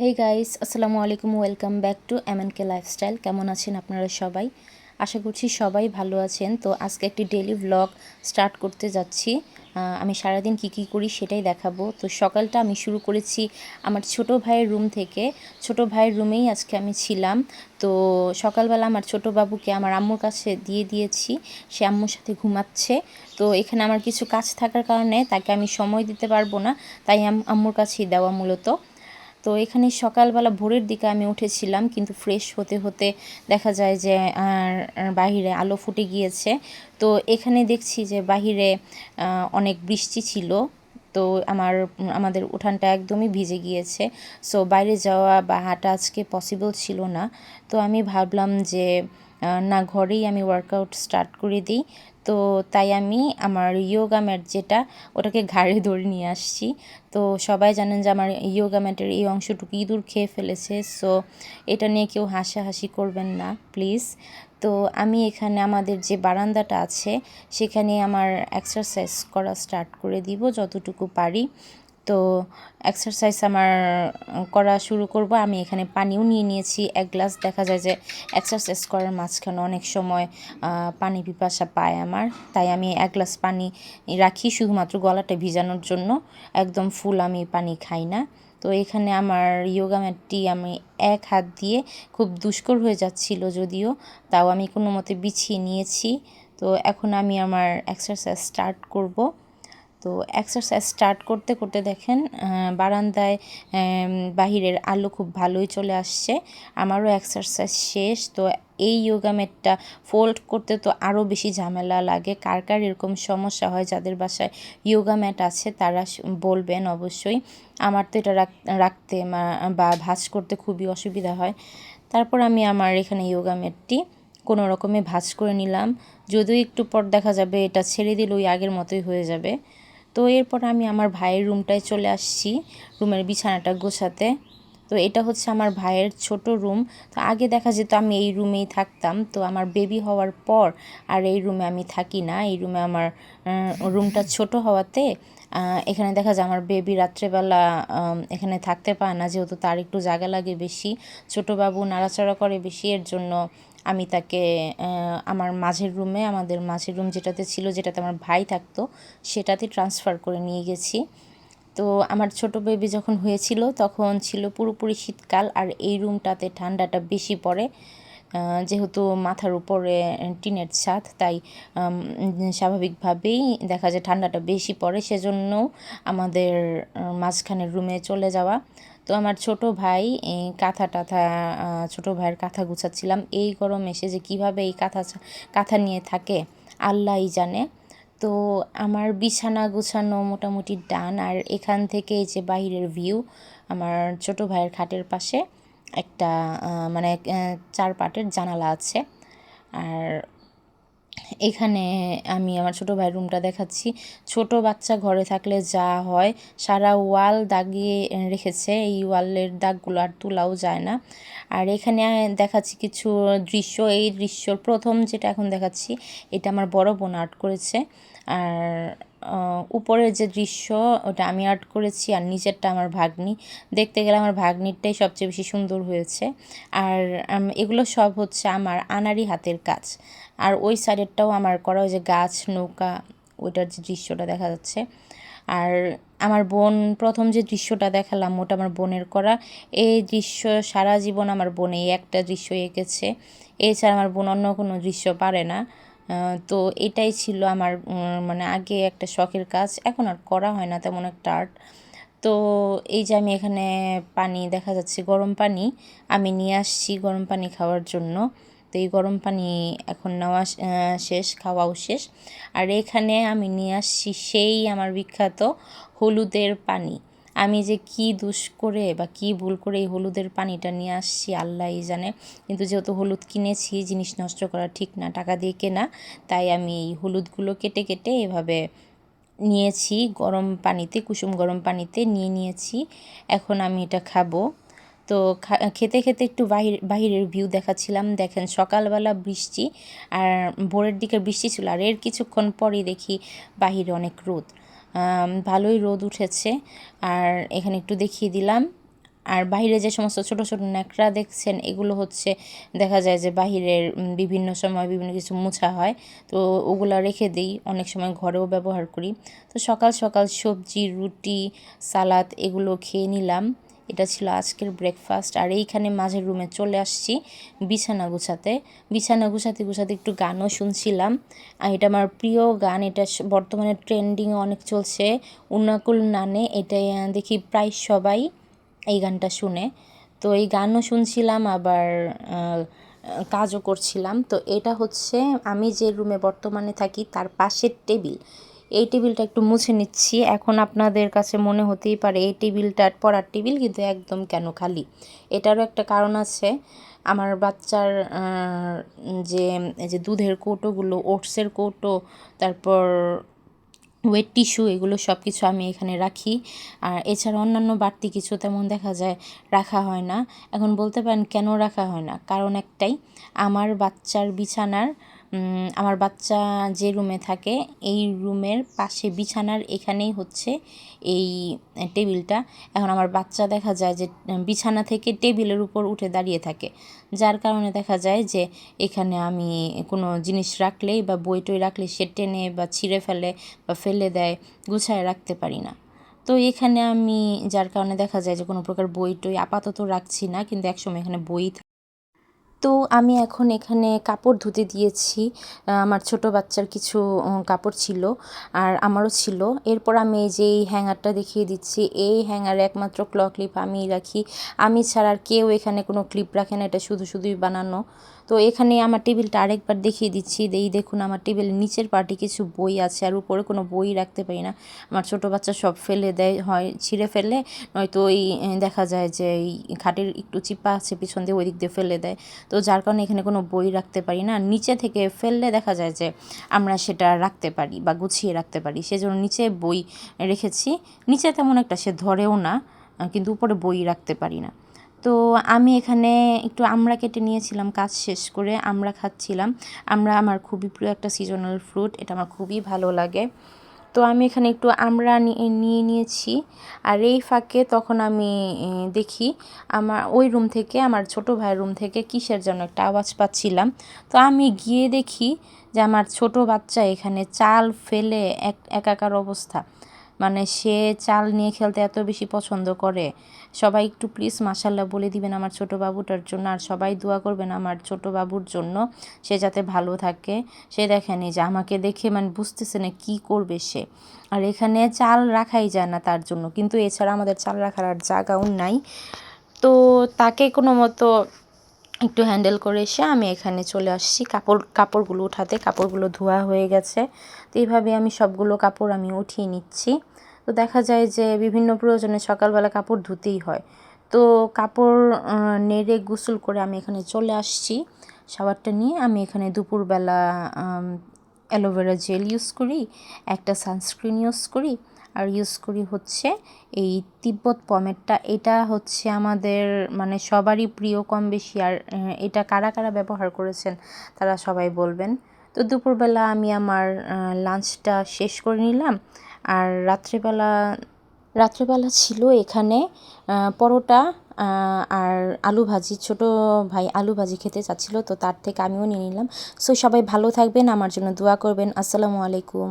হেই guys, আসসালামু আলাইকুম। Welcome back to MNK lifestyle. কেমন আছেন আপনারা সবাই? আশা করছি সবাই ভালো আছেন। তো আজকে একটি ডেইলি ভ্লগ স্টার্ট করতে যাচ্ছি। আমি সারাদিন কি করি সেটাই দেখাবো। তো সকালটা আমি শুরু করেছি আমার ছোট ভাইয়ের রুম থেকে। ছোট ভাইয়ের রুমেই আজকে আমি ছিলাম। তো সকালবেলা আমার ছোট বাবুকে আমার আম্মুর কাছে দিয়ে দিয়েছি, সে আম্মুর সাথে ঘুমাচ্ছে। তো এখানে আমার কিছু কাজ থাকার কারণে তাকে আমি সময় দিতে পারবো না, তাই আম্মুর কাছেই দেওয়া মূলত। তো এখানে সকালবেলা ভোরের দিকে আমি উঠেছিলাম, কিন্তু ফ্রেশ হতে হতে দেখা যায় যে বাহিরে আলো ফুটে গিয়েছে। তো এখানে দেখছি যে বাহিরে অনেক বৃষ্টি ছিল। তো আমাদের উঠানটা একদমই ভিজে গিয়েছে। সো বাইরে যাওয়া বা হাঁটা আজকে পসিবল ছিল না। তো আমি ভাবলাম যে না, ঘরেই আমি ওয়ার্কআউট স্টার্ট করে দিই। তো তাই আমি আমার ইয়োগা ম্যাট যেটা, ওটাকে ঘাড়ে ধরে নিয়ে আসছি। তো সবাই জানেন যে আমার ইয়োগা ম্যাটের এই অংশটুকু ইঁদুর খেয়ে ফেলেছে। সো এটা নিয়ে কেউ হাসাহাসি করবেন না প্লিজ। তো আমি এখানে আমাদের যে বারান্দাটা আছে সেখানে আমার এক্সারসাইজ করা স্টার্ট করে দিব যতটুকু পারি। তো এক্সারসাইজ আমার করা শুরু করব। আমি এখানে পানিও নিয়ে নিয়েছি এক গ্লাস। দেখা যায় যে এক্সারসাইজ করার মাঝখানে অনেক সময় পানি পিপাসা পায় আমার, তাই আমি এক গ্লাস পানি রাখি শুধুমাত্র গলাটা ভিজানোর জন্য। একদম ফুল আমি পানি খাই না। তো এখানে আমার ইয়োগা ম্যাটটি আমি এক হাত দিয়ে, খুব দুষ্কর হয়ে যাচ্ছিল যদিও, তাও আমি কোনো মতে বিছিয়ে নিয়েছি। তো এখন আমি আমার এক্সারসাইজ স্টার্ট করব। তো এক্সারসাইজ স্টার্ট করতে করতে দেখেন বারান্দায় বাহিরের আলো খুব ভালোই চলে আসছে। আমারও এক্সারসাইজ শেষ। তো এই ইয়োগা ম্যাটটা ফোল্ড করতে তো আরও বেশি ঝামেলা লাগে। কার কার এরকম সমস্যা হয়, যাদের বাসায় ইয়োগা ম্যাট আছে তারা বলবেন অবশ্যই। আমার তো এটা রাখতে বা ভাঁজ করতে খুবই অসুবিধা হয়। তারপর আমি আমার এখানে ইয়োগা ম্যাটটি কোনো রকমে ভাঁজ করে নিলাম। যদিও একটু পর দেখা যাবে এটা ছেড়ে দিলে ওই আগের মতোই হয়ে যাবে। তো এরপর আমি আমার ভাইয়ের রুমটায় চলে আসছি, রুমের বিছানাটা গোছাতে। তো এটা হচ্ছে আমার ভাইয়ের ছোট রুম। তো আগে দেখা যেত আমি এই রুমেই থাকতাম। তো আমার বেবি হওয়ার পর আর এই রুমে আমি থাকি না। এই রুমে আমার রুমটা ছোট হওয়াতে এখানে দেখা যায় আমার বেবি রাত্রেবেলা এখানে থাকতে পারে না, যেহেতু তার একটু জায়গা লাগে বেশি। ছোটো বাবু নাড়াচাড়া করে বেশি, এর জন্য আমি তাকে আমার মাঝের রুমে, আমাদের মাঝের রুম যেটাতে ছিল, যেটাতে আমার ভাই থাকতো, সেটাতে ট্রান্সফার করে নিয়ে গেছি। তো আমার ছোট বেবি যখন হয়েছিল তখন ছিল পুরোপুরি শীতকাল, আর এই রুমটাতে ঠান্ডাটা বেশি পড়ে। যেহেতু মাথার উপরে টিনের ছাদ, তাই স্বাভাবিকভাবেই দেখা যায় ঠান্ডাটা বেশি পড়ে। সেজন্য আমাদের মাঝখানের রুমে চলে যাওয়া। তো আমার ছোট ভাই কাঁথা টাথা, ছোটো ভাইয়ের কাঁথা গুছাচ্ছিলাম। এই গরম এসে যে কীভাবে এই কাঁথা নিয়ে থাকে আল্লাহই জানে। তো আমার বিছানা গুছানো মোটামুটি ডান। আর এখান থেকে এই যে বাইরের ভিউ, আমার ছোট ভাইয়ের খাটের পাশে একটা মানে 4 পাটের জানালা আছে। আর এখানে আমি আমার ছোটো ভাইয়ের রুমটা দেখাচ্ছি। ছোট বাচ্চা ঘরে থাকলে যা হয়, সারা ওয়াল দাগিয়ে রেখেছে। এই ওয়ালের দাগগুলো আর তোলাও যায় না। আর এখানে দেখাচ্ছি কিছু দৃশ্য। এই দৃশ্যর প্রথম যেটা এখন দেখাচ্ছি, এটা আমার বড় বোন আর্ট করেছে। আর উপরের যে দৃশ্য ওটা আমি আর্ট করেছি, আর নিচেরটা আমার ভাগ্নি। দেখতে গেলে আমার ভাগ্নিরটাই সবচেয়ে বেশি সুন্দর হয়েছে। আর এগুলো সব হচ্ছে আমার আনাড়ি হাতের কাজ। আর ওই সাইডেরটাও আমার করা, ওই যে গাছ নৌকা, ওইটার যে দৃশ্যটা দেখা যাচ্ছে। আর আমার বোন প্রথম যে দৃশ্যটা দেখালাম, ওটা আমার বোনের করা। এই দৃশ্য সারা জীবন আমার বোন এই একটা দৃশ্য এঁকেছে। এছাড়া আমার বোন অন্য কোনো দৃশ্য পারে না। তো এটাই ছিল আমার মানে আগে একটা শখের কাজ, এখন আর করা হয় না তেমন একটা আর্ট। তো এই যে আমি এখানে পানি দেখা যাচ্ছে, গরম পানি আমি নিয়ে আসছি গরম পানি খাওয়ার জন্য। তো এই গরম পানি এখন নেওয়া শেষ, খাওয়াও শেষ। আর এখানে আমি নিয়ে আসছি সেই আমার বিখ্যাত হলুদের পানি। আমি যে কি দুষ করে বা কি ভুল করে এই হলুদের পানিটা নিয়ে আসছি আল্লাহই জানে। কিন্তু যেহেতু হলুদ কিনেছি, জিনিস নষ্ট করা ঠিক না, টাকা দিয়ে কেনা, তাই আমি এই হলুদগুলো কেটে কেটে এভাবে নিয়েছি গরম পানিতে, কুসুম গরম পানিতে নিয়েছি। এখন আমি এটা খাবো। তো খেতে খেতে একটু বাহিরের ভিউ দেখাচ্ছিলাম। দেখেন সকালবেলা বৃষ্টি, আর ভোরের দিকে বৃষ্টি ছিল, আর এর কিছুক্ষণ পরেই দেখি বাহিরে অনেক রোদ, ভালোই রোদ উঠেছে। আর এখানে একটু দেখিয়ে দিলাম আর বাইরে যে সমস্ত ছোট ছোট ন্যাকড়া দেখছেন এগুলো হচ্ছে দেখা যায় যে বাহিরের বিভিন্ন সময় বিভিন্ন কিছু মোছা হয়, তো ওগুলা রেখে দিই, অনেক সময় ঘরেও ব্যবহার করি। তো সকাল সকাল সবজি, রুটি, সালাদ এগুলো খেয়ে নিলাম। এটা ছিল আজকের ব্রেকফাস্ট। আর এইখানে মাঝের রুমে চলে আসছি বিছানা গুছাতে। বিছানা গুছাতে গুছাতে একটু গানও শুনছিলাম। আর এটা আমার প্রিয় গান, এটা বর্তমানে ট্রেন্ডিংয়ে অনেক চলছে, উনাকুল নানে। এটা দেখি প্রায় সবাই এই গানটা শুনে। তো এই গানও শুনছিলাম, আবার কাজও করছিলাম। তো এটা হচ্ছে আমি যে রুমে বর্তমানে থাকি তার পাশের টেবিল। এই টেবিলটা একটু মুছে নিচ্ছি। এখন আপনাদের কাছে মনে হতেই পারে এই টেবিলটা পড়ার টেবিল, কিন্তু একদম কেন খালি। এটারও একটা কারণ আছে। আমার বাচ্চার যে যে দুধের কৌটোগুলো, ওটসের কৌটো, তারপর ওয়েট টিস্যু, এগুলো সব কিছু আমি এখানে রাখি। আর এছাড়া অন্যান্য বাড়তি কিছু তেমন দেখা যায় রাখা হয় না। এখন বলতে পারেন কেন রাখা হয় না, কারণ একটাই, আমার বাচ্চার বিছানার আমার বাচ্চা যে রুমে থাকে এই রুমের পাশে বিছানার এখানেই হচ্ছে এই টেবিলটা। এখন আমার বাচ্চা দেখা যায় যে বিছানা থেকে টেবিলের উপর উঠে দাঁড়িয়ে থাকে, যার কারণে দেখা যায় যে এখানে আমি কোনো জিনিস রাখলেই বা বই টই রাখলে সে টেনে বা ছিঁড়ে ফেলে বা ফেলে দেয়, গুছায় রাখতে পারি না। তো এখানে আমি, যার কারণে দেখা যায় যে কোনো প্রকার বই টই আপাতত রাখছি না, কিন্তু একসময় এখানে বই। তো আমি এখন এখানে কাপড় ধুতে দিয়েছি। আমার ছোট বাচ্চার কিছু কাপড় ছিল, আর আমারও ছিল। এরপর আমি এই যে এই হ্যাঙ্গারটা দেখিয়ে দিচ্ছি, এই হ্যাঙ্গারে একমাত্র ক্লিপ আমিই রাখি। আমি ছাড়া আর কেউ এখানে কোনো ক্লিপ রাখে না, এটা শুধু শুধুই বানানো। তো এখানে আমার টেবিলটা আরেকবার দেখিয়ে দিচ্ছি। এই দেখুন, আমার টেবিলের নিচের পার্টে কিছু বই আছে, আর উপরে কোনো বই রাখতে পারি না। আমার ছোট বাচ্চা সব ফেলে দেয়, হয় ছিঁড়ে ফেলে, নয়তো ওই দেখা যায় যে এই খাটের একটু চিপা আছে পিছন দিয়ে, ওই দিক দিয়ে ফেলে দেয়। তো যার কারণে এখানে কোনো বই রাখতে পারি না। নিচে থেকে ফেললে দেখা যায় যে আমরা সেটা রাখতে পারি বা গুছিয়ে রাখতে পারি, সেজন্য নিচে বই রেখেছি। নিচে তেমন একটা সে ধরেও না, কিন্তু উপরে বই রাখতে পারি না। তো আমি এখানে একটু আমড়া কেটে নিয়েছিলাম কাজ শেষ করে, আমড়া খাচ্ছিলাম। আমড়া আমার খুবই প্রিয় একটা সিজনাল ফ্রুট, এটা আমার খুবই ভালো লাগে। তো আমি এখানে একটু আমড়া নিয়ে নিয়েছি। আর এই ফাঁকে তখন আমি দেখি আমার ওই রুম থেকে, আমার ছোট ভাইয়ের রুম থেকে কিসের যেন একটা আওয়াজ পাচ্ছিলাম। তো আমি গিয়ে দেখি যে আমার ছোট বাচ্চা এখানে চাল ফেলে একাকার অবস্থা। মানে সে চাল নিয়ে খেলতে এত বেশি পছন্দ করে। সবাই একটু প্লিজ মাশাল্লাহ বলে দিবেন আমার ছোট বাবুটার জন্য, আর সবাই দোয়া করবেন আমার ছোট বাবুর জন্য, সে যাতে ভালো থাকে। সে দেখেনি যে আমাকে দেখে মানে বুঝতেছে না কী করবে সে। আর এখানে চাল রাখাই যায় না তার জন্য, কিন্তু এছাড়া আমাদের চাল রাখার আর জায়গাও নাই। তো তাকে কোনো মতো একটু হ্যান্ডেল করে এসে আমি এখানে চলে আসছি কাপড়গুলো উঠাতে। কাপড়গুলো ধোয়া হয়ে গেছে, তো এইভাবে আমি সবগুলো কাপড় আমি উঠিয়ে নিচ্ছি। তো দেখা যায় যে বিভিন্ন প্রয়োজনে সকালবেলা কাপড় ধুতেই হয়। তো কাপড় নেড়ে গোসল করে আমি এখানে চলে আসছি। শাওয়ারটা নিয়ে আমি এখানে দুপুরবেলা অ্যালোভেরা জেল ইউজ করি, একটা সানস্ক্রিন ইউজ করি, আর ইউজ করি হচ্ছে এই তিব্বত পমেরটা। এটা হচ্ছে আমাদের মানে সবারই প্রিয় কম বেশি, আর এটা কারা কারা ব্যবহার করেছেন তারা সবাই বলবেন। তো দুপুরবেলা আমি আমার লাঞ্চটা শেষ করে নিলাম। আর রাত্রেবেলা ছিল এখানে পরোটা আর আলু ভাজি। ছোট ভাই আলু ভাজি খেতে চাচ্ছিল, তো তার থেকে আমিও নিয়ে নিলাম। সো সবাই ভালো থাকবেন, আমার জন্য দোয়া করবেন। আসসালামু আলাইকুম।